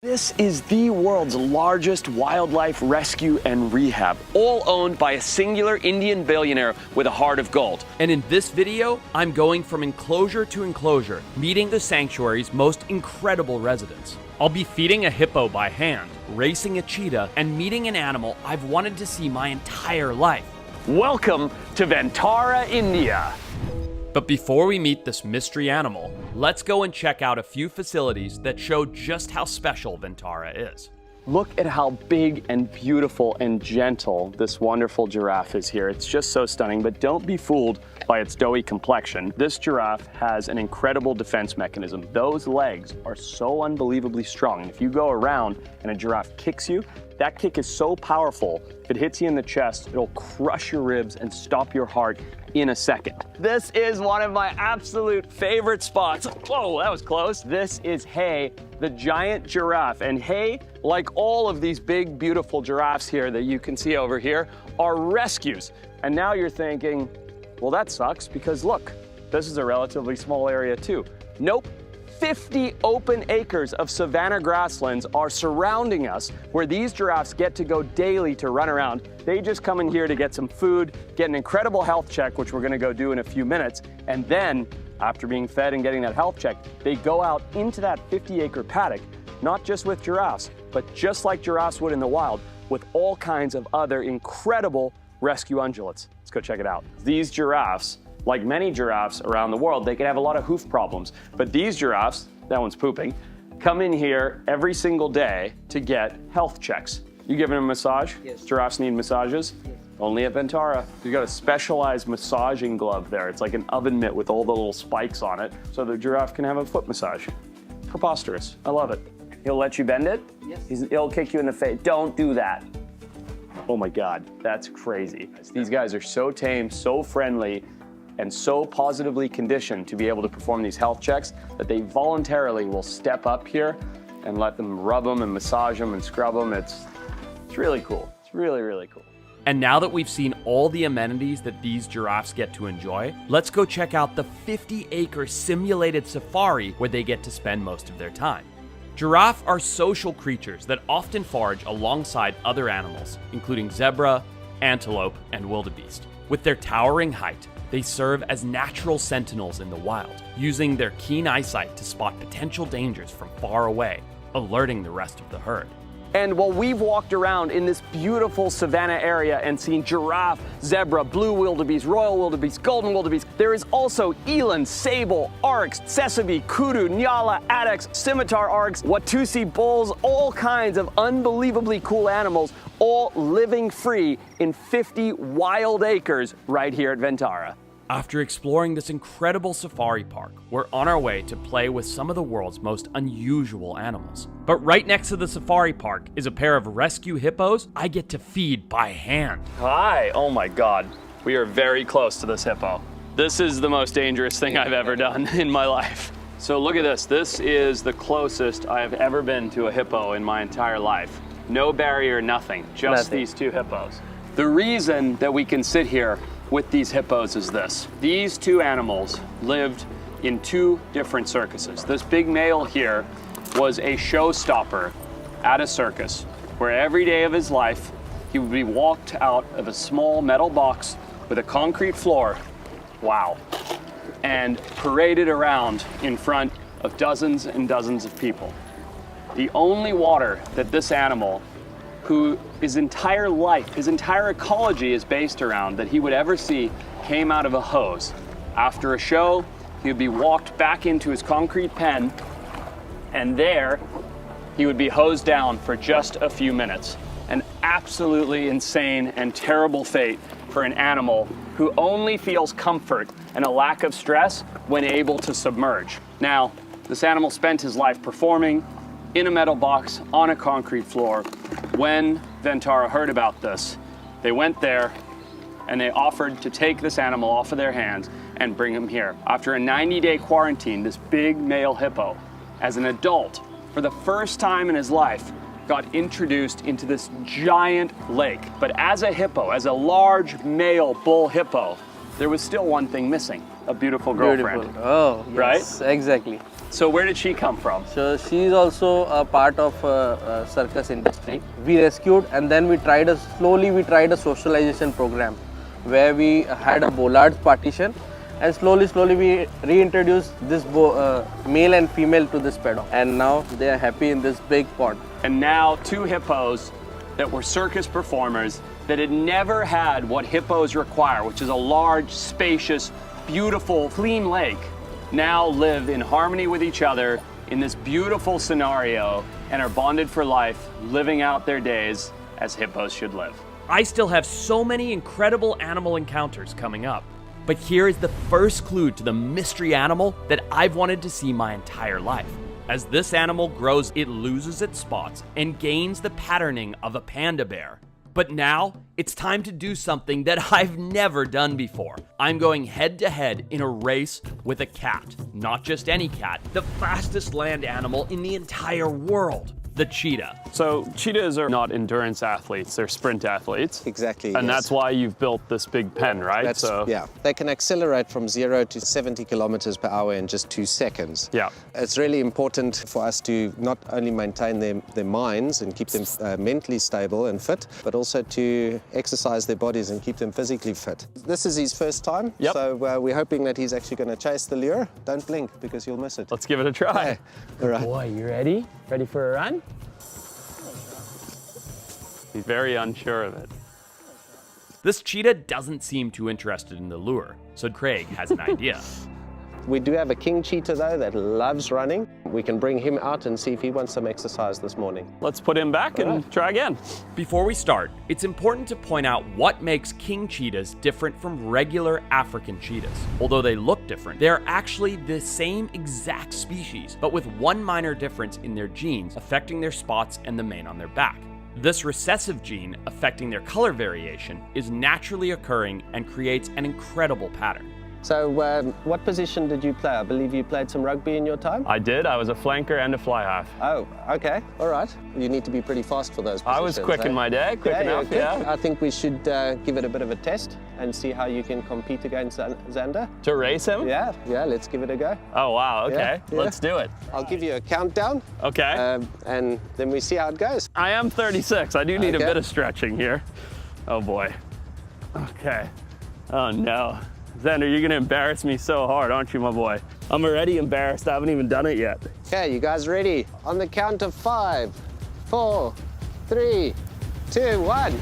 This is the world's largest wildlife rescue and rehab, all owned by a singular Indian billionaire with a heart of gold. And in this video, I'm going from enclosure to enclosure, meeting the sanctuary's most incredible residents. I'll be feeding a hippo by hand, racing a cheetah, and meeting an animal I've wanted to see my entire life. Welcome to Ventara, India. But before we meet this mystery animal, let's go and check out a few facilities that show just how special Ventara is. Look at how big and beautiful and gentle this wonderful giraffe is here. It's just so stunning, but don't be fooled by its doughy complexion. This giraffe has an incredible defense mechanism. Those legs are so unbelievably strong. And if you go around and a giraffe kicks you, that kick is so powerful, if it hits you in the chest, it'll crush your ribs and stop your heart in a second. This is one of my absolute favorite spots. Whoa, that was close. This is Hay, the giant giraffe. And Hay, like all of these big, beautiful giraffes here that you can see over here, are rescues. And now you're thinking, well, that sucks because look, this is a relatively small area too. Nope. 50 open acres of savanna grasslands are surrounding us where these giraffes get to go daily to run around. They just come in here to get some food, get an incredible health check, which we're gonna go do in a few minutes. And then after being fed and getting that health check, they go out into that 50-acre paddock, not just with giraffes, but just like giraffes would in the wild, with all kinds of other incredible rescue ungulates. Let's go check it out. These giraffes, like many giraffes around the world, they can have a lot of hoof problems. But these giraffes, that one's pooping, come in here every single day to get health checks. You giving them a massage? Yes. Giraffes need massages? Yes. Only at Ventara. You've got a specialized massaging glove there. It's like an oven mitt with all the little spikes on it, so the giraffe can have a foot massage. Preposterous. I love it. He'll let you bend it? Yes. He'll kick you in the face. Don't do that. Oh my God, that's crazy. These guys are so tame, so friendly, and so positively conditioned to be able to perform these health checks that they voluntarily will step up here and let them rub them and massage them and scrub them. It's really cool. It's really, really cool. And now that we've seen all the amenities that these giraffes get to enjoy, let's go check out the 50-acre simulated safari where they get to spend most of their time. Giraffes are social creatures that often forage alongside other animals, including zebra, antelope, and wildebeest. With their towering height, they serve as natural sentinels in the wild, using their keen eyesight to spot potential dangers from far away, alerting the rest of the herd. And while we've walked around in this beautiful savanna area and seen giraffe, zebra, blue wildebeest, royal wildebeest, golden wildebeest, there is also eland, sable, oryx, tsessebe, kudu, nyala, addax, scimitar oryx, watusi bulls, all kinds of unbelievably cool animals, all living free in 50 wild acres right here at Ventara. After exploring this incredible safari park, we're on our way to play with some of the world's most unusual animals. But right next to the safari park is a pair of rescue hippos I get to feed by hand. Hi, oh my God. We are very close to this hippo. This is the most dangerous thing I've ever done in my life. So look at this. This is the closest I have ever been to a hippo in my entire life. No barrier, nothing, just these two hippos. The reason that we can sit here with these hippos is this. These two animals lived in two different circuses. This big male here was a showstopper at a circus where every day of his life he would be walked out of a small metal box with a concrete floor, wow, and paraded around in front of dozens and dozens of people. The only water that this animal, who his entire life, his entire ecology is based around, that he would ever see, came out of a hose. After a show, he would be walked back into his concrete pen, and there he would be hosed down for just a few minutes. An absolutely insane and terrible fate for an animal who only feels comfort and a lack of stress when able to submerge. Now, this animal spent his life performing in a metal box on a concrete floor. When Ventara heard about this, they went there and they offered to take this animal off of their hands and bring him here. After a 90-day quarantine, this big male hippo, as an adult, for the first time in his life, got introduced into this giant lake. But as a hippo, as a large male bull hippo, there was still one thing missing, a beautiful girlfriend. Beautiful. Oh, yes, Right? Exactly. So where did she come from? So she is also a part of circus industry. We rescued and then we tried a socialization program where we had a bollard partition and slowly we reintroduced this male and female to this paddock, and now they are happy in this big pond. And now 2 hippos that were circus performers that had never had what hippos require, which is a large, spacious, beautiful, clean lake, now live in harmony with each other in this beautiful scenario and are bonded for life, living out their days as hippos should live. I still have so many incredible animal encounters coming up. But here is the first clue to the mystery animal that I've wanted to see my entire life. As this animal grows, it loses its spots and gains the patterning of a panda bear. But now, it's time to do something that I've never done before. I'm going head to head in a race with a cat. Not just any cat, the fastest land animal in the entire world, the cheetah. So cheetahs are not endurance athletes, they're sprint athletes. Exactly. And yes. that's why you've built this big pen, right? Yeah. They can accelerate from 0 to 70 kilometers per hour in just 2 seconds. Yeah. It's really important for us to not only maintain their minds and keep them mentally stable and fit, but also to exercise their bodies and keep them physically fit. This is his first time, Yep. so we're hoping that he's actually going to chase the lure. Don't blink because you'll miss it. Let's give it a try. Okay. All right. Boy, you ready? Ready for a run? He's very unsure of it. This cheetah doesn't seem too interested in the lure, so Craig has an idea. We do have a king cheetah though that loves running. We can bring him out and see if he wants some exercise this morning. Let's put him back and try again. Before we start, it's important to point out what makes king cheetahs different from regular African cheetahs. Although they look different, they are actually the same exact species, but with one minor difference in their genes affecting their spots and the mane on their back. This recessive gene affecting their color variation is naturally occurring and creates an incredible pattern. So what position did you play? I believe you played some rugby in your time? I did. I was a flanker and a fly half. Oh, okay. All right. You need to be pretty fast for those positions. I was quick in my day, quick enough, you're good. yeah. I think we should give it a bit of a test and see how you can compete against Xander. To race him? Yeah, let's give it a go. Oh, wow, okay. Yeah. Let's do it. I'll give you a countdown. Okay. And then we see how it goes. I am 36. I do need a Okay. bit of stretching here. Oh, boy. Okay. Oh, no. Xander, you're going to embarrass me so hard, aren't you, my boy? I'm already embarrassed. I haven't even done it yet. Okay, you guys ready? On the count of 5, 4, 3, 2, 1.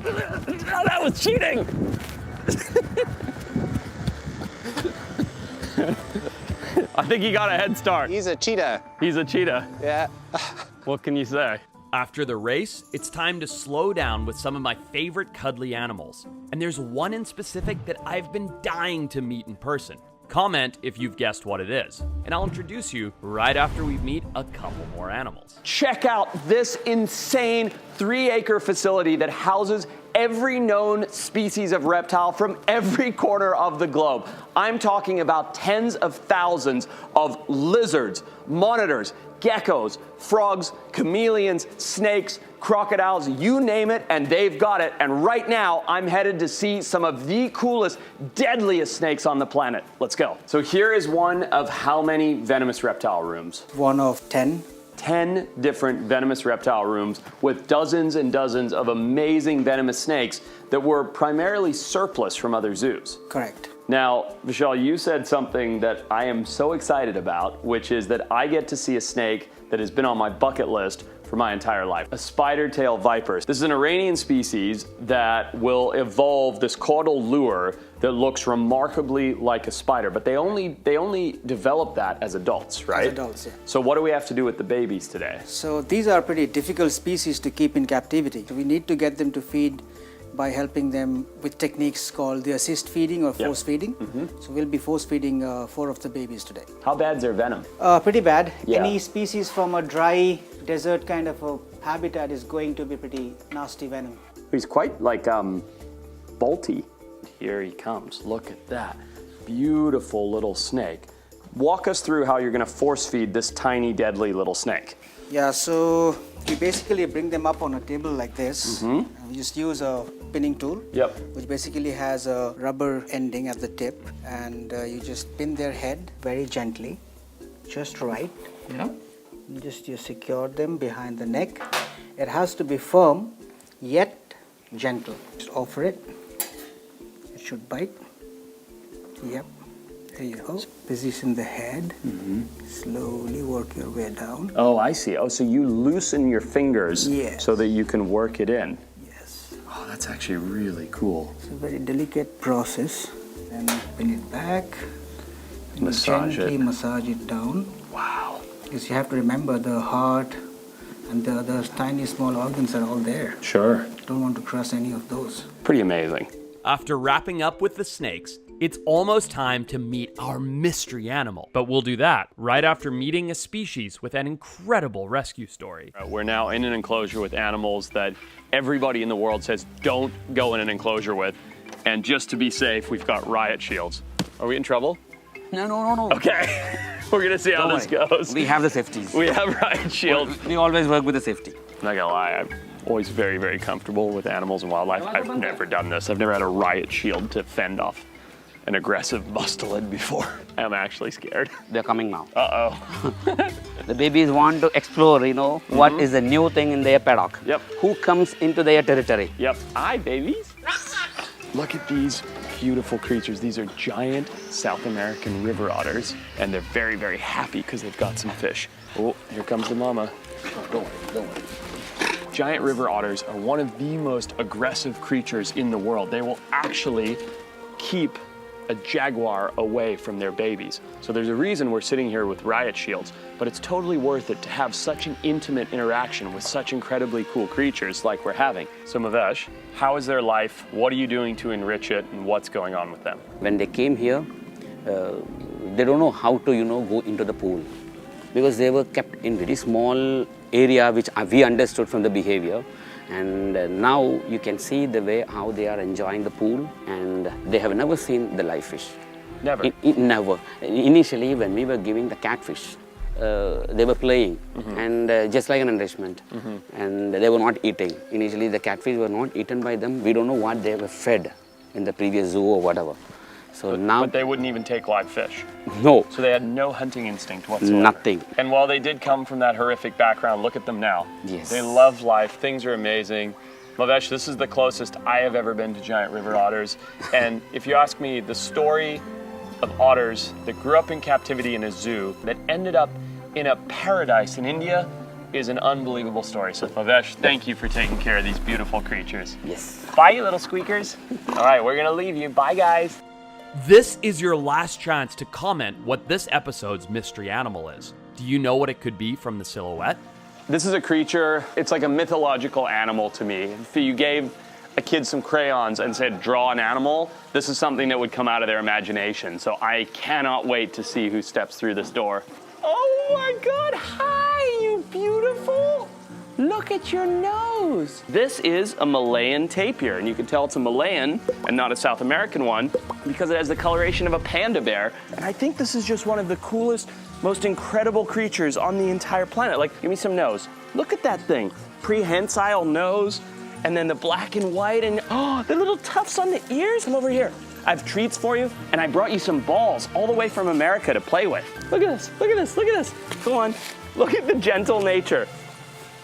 Oh, that was cheating! I think he got a head start. He's a cheetah. He's a cheetah. Yeah. What can you say? After the race, it's time to slow down with some of my favorite cuddly animals. And there's one in specific that I've been dying to meet in person. Comment if you've guessed what it is, and I'll introduce you right after we meet a couple more animals. Check out this insane 3-acre facility that houses every known species of reptile from every corner of the globe. I'm talking about tens of thousands of lizards, monitors, geckos, frogs, chameleons, snakes, crocodiles, you name it, and they've got it. And right now, I'm headed to see some of the coolest, deadliest snakes on the planet. Let's go. So here is one of how many venomous reptile rooms? One of 10. 10 different venomous reptile rooms with dozens and dozens of amazing venomous snakes that were primarily surplus from other zoos. Correct. Now, Vishal, you said something that I am so excited about, which is that I get to see a snake that has been on my bucket list for my entire life. A spider-tail viper. This is an Iranian species that will evolve this caudal lure that looks remarkably like a spider, but they only develop that as adults, right? As adults, yeah. So what do we have to do with the babies today? So these are pretty difficult species to keep in captivity. We need to get them to feed by helping them with techniques called the assist feeding or force feeding. So we'll be force feeding 4 of the babies today. How bad's their venom? Pretty bad. Yeah. Any species from a dry desert kind of a habitat is going to be pretty nasty venom. He's quite like bolty. Here he comes. Look at that. Beautiful little snake. Walk us through how you're going to force feed this tiny, deadly little snake. Yeah, so we basically bring them up on a table like this. And we just use a pinning tool, which basically has a rubber ending at the tip, and you just pin their head very gently, just right. Yeah. You secure them behind the neck. It has to be firm, yet gentle. Just offer it. It should bite. Yep. There you go. Position the head. Slowly work your way down. Oh, I see. Oh, so you loosen your fingers Yes. so that you can work it in. Yes. Oh, that's actually really cool. It's a very delicate process. And pin it back. And Massage gently it. massage it down. Wow. Because you have to remember the heart and the other tiny small organs are all there. Sure. Don't want to crush any of those. Pretty amazing. After wrapping up with the snakes, it's almost time to meet our mystery animal. But we'll do that right after meeting a species with an incredible rescue story. We're now in an enclosure with animals that everybody in the world says don't go in an enclosure with. And just to be safe, we've got riot shields. Are we in trouble? No. Okay. We're gonna see how this goes. We have the safeties. We have riot shields. We always work with the safety. I'm not gonna lie, I'm always very, very comfortable with animals and wildlife. I've never done this. I've never had a riot shield to fend off an aggressive mustelid before. I'm actually scared. They're coming now. Uh-oh. The babies want to explore, what is the new thing in their paddock. Yep. Who comes into their territory. Yep. Hi, babies. Look at these beautiful creatures. These are giant South American river otters, and they're very, very happy because they've got some fish. Oh, here comes the mama. Don't worry. Giant river otters are one of the most aggressive creatures in the world. They will actually keep a jaguar away from their babies. So there's a reason we're sitting here with riot shields, but it's totally worth it to have such an intimate interaction with such incredibly cool creatures like we're having. So Mavesh, how is their life? What are you doing to enrich it, and what's going on with them? When they came here, they don't know how to, go into the pool. Because they were kept in very small area, which we understood from the behavior. And now you can see the way how they are enjoying the pool, and they have never seen the live fish. Never? Never. Initially, when we were giving the catfish, they were playing, and just like an enrichment, and they were not eating. Initially, the catfish were not eaten by them. We don't know what they were fed in the previous zoo or whatever. So now, But they wouldn't even take live fish. no, So they had no hunting instinct whatsoever. nothing. And while they did come from that horrific background, look at them now. Yes. They love life. Things are amazing. Mavesh, this is the closest I have ever been to giant river otters. And if you ask me, the story of otters that grew up in captivity in a zoo that ended up in a paradise in India is an unbelievable story. So Mavesh, thank you for taking care of these beautiful creatures. Yes. Bye, you little squeakers. All right, we're gonna leave you. Bye, guys. This is your last chance to comment what this episode's mystery animal is. Do you know what it could be from the silhouette? This is a creature, it's like a mythological animal to me. If you gave a kid some crayons and said, draw an animal, this is something that would come out of their imagination. So I cannot wait to see who steps through this door. Oh my God, hi, you beautiful. Look at your nose. This is a Malayan tapir, and you can tell it's a Malayan and not a South American one because it has the coloration of a panda bear. And I think this is just one of the coolest, most incredible creatures on the entire planet. Like, give me some nose. Look at that thing. Prehensile nose, and then the black and white, and oh, the little tufts on the ears. Come over here. I have treats for you, and I brought you some balls all the way from America to play with. Look at this, look at this, look at this. Go on, look at the gentle nature.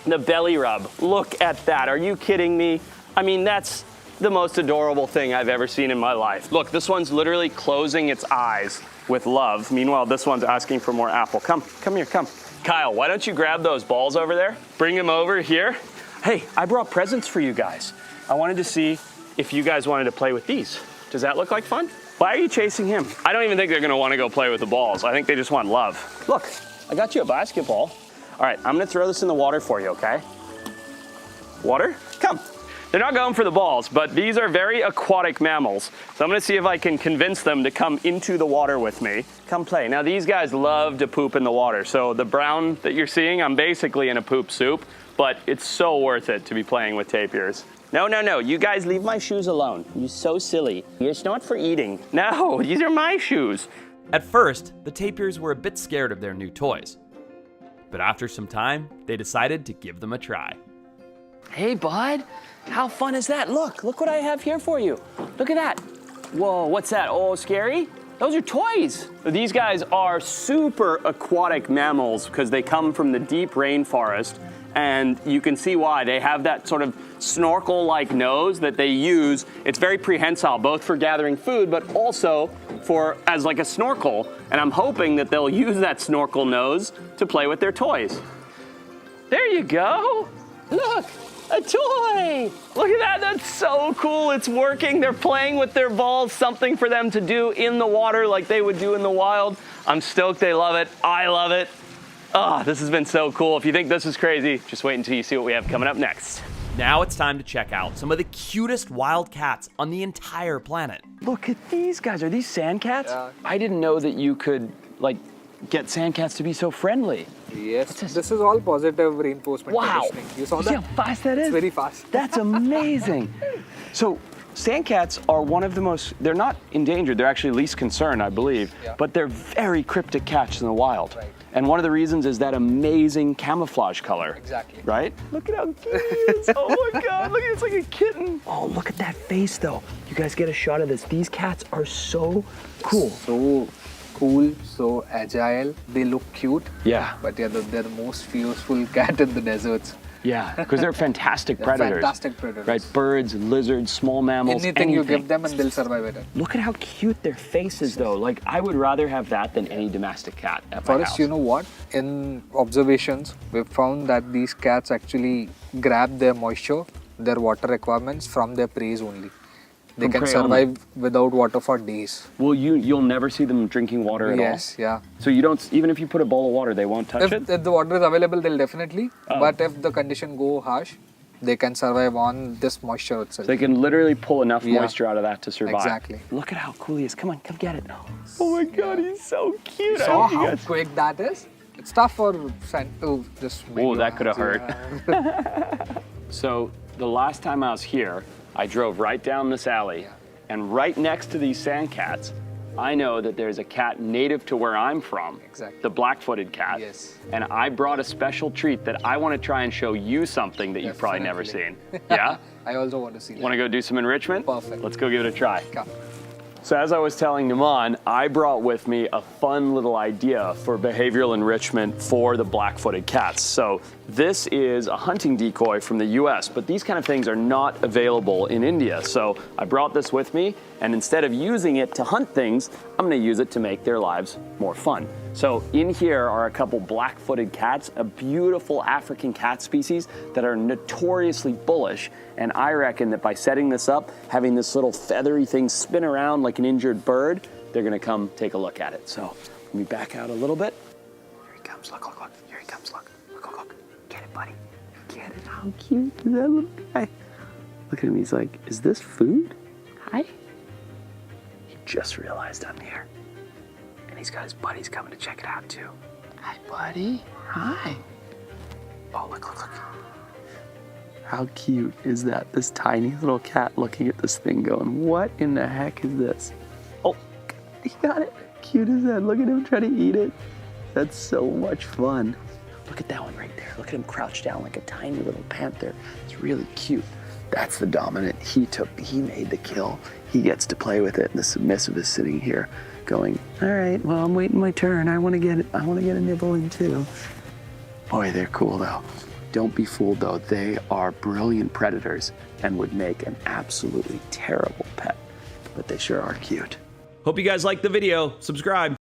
The belly rub, look at that. Are you kidding me? I mean, that's the most adorable thing I've ever seen in my life. Look, this one's literally closing its eyes with love. Meanwhile, this one's asking for more apple. Come here, come. Kyle, why don't you grab those balls over there? Bring them over here. Hey, I brought presents for you guys. I wanted to see if you guys wanted to play with these. Does that look like fun? Why are you chasing him? I don't even think they're gonna wanna go play with the balls. I think they just want love. Look, I got you a basketball. All right, I'm gonna throw this in the water for you, okay? Water? Come. They're not going for the balls, but these are very aquatic mammals. So I'm gonna see if I can convince them to come into the water with me. Come play. Now these guys love to poop in the water. So the brown that you're seeing, I'm basically in a poop soup, but it's so worth it to be playing with tapirs. No, you guys leave my shoes alone. You're so silly. It's not for eating. No, these are my shoes. At first, the tapirs were a bit scared of their new toys. But after some time, they decided to give them a try. Hey, bud, how fun is that? Look what I have here for you. Look at that. Whoa, what's that? Oh, scary? Those are toys. These guys are super aquatic mammals because they come from the deep rainforest, and you can see why. They have that sort of snorkel-like nose that they use. It's very prehensile, both for gathering food, but also as like a snorkel. And I'm hoping that they'll use that snorkel nose to play with their toys. There you go. Look, a toy. Look at that, that's so cool. It's working. They're playing with their balls, something for them to do in the water like they would do in the wild. I'm stoked they love it. I love it. Ah, this has been so cool. If you think this is crazy, just wait until you see what we have coming up next. Now it's time to check out some of the cutest wild cats on the entire planet. Look at these guys. Are these sand cats? Yeah. I didn't know that you could get sand cats to be so friendly. Yes, this is all positive reinforcement Wow. conditioning. You saw See that? how fast that is? It's very fast. That's amazing. So sand cats are one of the most, they're not endangered, they're actually least concern, I believe, Yeah. but they're very cryptic cats in the wild. Right. And one of the reasons is that amazing camouflage color. Exactly. Right? Look at how cute it is. Oh my God, look at it, it's like a kitten. Oh, look at that face though. You guys get a shot of this. These cats are so cool. So cool, so agile. They look cute. Yeah. But yeah, they're the most fearful cat in the deserts. Yeah, because they're fantastic They're predators. fantastic predators. Right, birds, lizards, small mammals, Anything you give them and they'll survive it. Look at how cute their face is though. Like, I would rather have that than any domestic cat at my Forrest, house. you know what? In observations, we've found that these cats actually grab their moisture, their water requirements from their prey only. They From can prey survive only. without water for days. Well, you'll never see them drinking water at all? Yes, yeah. So you don't, even if you put a bowl of water, they won't touch it? If the water is available, they'll definitely. Oh. But if the condition go harsh, they can survive on this moisture itself. They can literally pull enough Yeah. moisture out of that to survive. Exactly. Look at how cool he is. Come on, come get it. Oh my God, he's so cute. I Saw hope you how guys- quick that is? It's tough for scent to just make Oh, your that could have hands, hurt. yeah. So the last time I was here, I drove right down this alley, and right next to these sand cats, I know that there's a cat native to where I'm from, Exactly. the black-footed cat. Yes. And I brought a special treat that I want to try and show you something that you've probably never seen. Yeah? I also want to see Want to go do some enrichment? Perfect. Let's go give it a try. Come. So as I was telling Naman, I brought with me a fun little idea for behavioral enrichment for the black-footed cats. So this is a hunting decoy from the US, but these kind of things are not available in India. So I brought this with me, and instead of using it to hunt things, I'm gonna use it to make their lives more fun. So in here are a couple black-footed cats, a beautiful African cat species that are notoriously bullish. And I reckon that by setting this up, having this little feathery thing spin around like an injured bird, they're gonna come take a look at it. So let me back out a little bit. Here he comes, look, look, look. Here he comes, look, look, look, look. Get it, buddy. Get it, how cute is that little guy? Look at him, he's like, is this food? Hi. He just realized I'm here. And he's got his buddies coming to check it out too. Hi, buddy. Hi. Oh, look, look, look. How cute is that? This tiny little cat looking at this thing going, what in the heck is this? Oh, he got it. Cute as that. Look at him try to eat it. That's so much fun. Look at that one right there. Look at him crouched down like a tiny little panther. It's really cute. That's the dominant. He made the kill. He gets to play with it. And the submissive is sitting here going, all right, well, I'm waiting my turn. I want to get a nibble in too. Boy, they're cool though. Don't be fooled though. They are brilliant predators and would make an absolutely terrible pet, but they sure are cute. Hope you guys liked the video. Subscribe.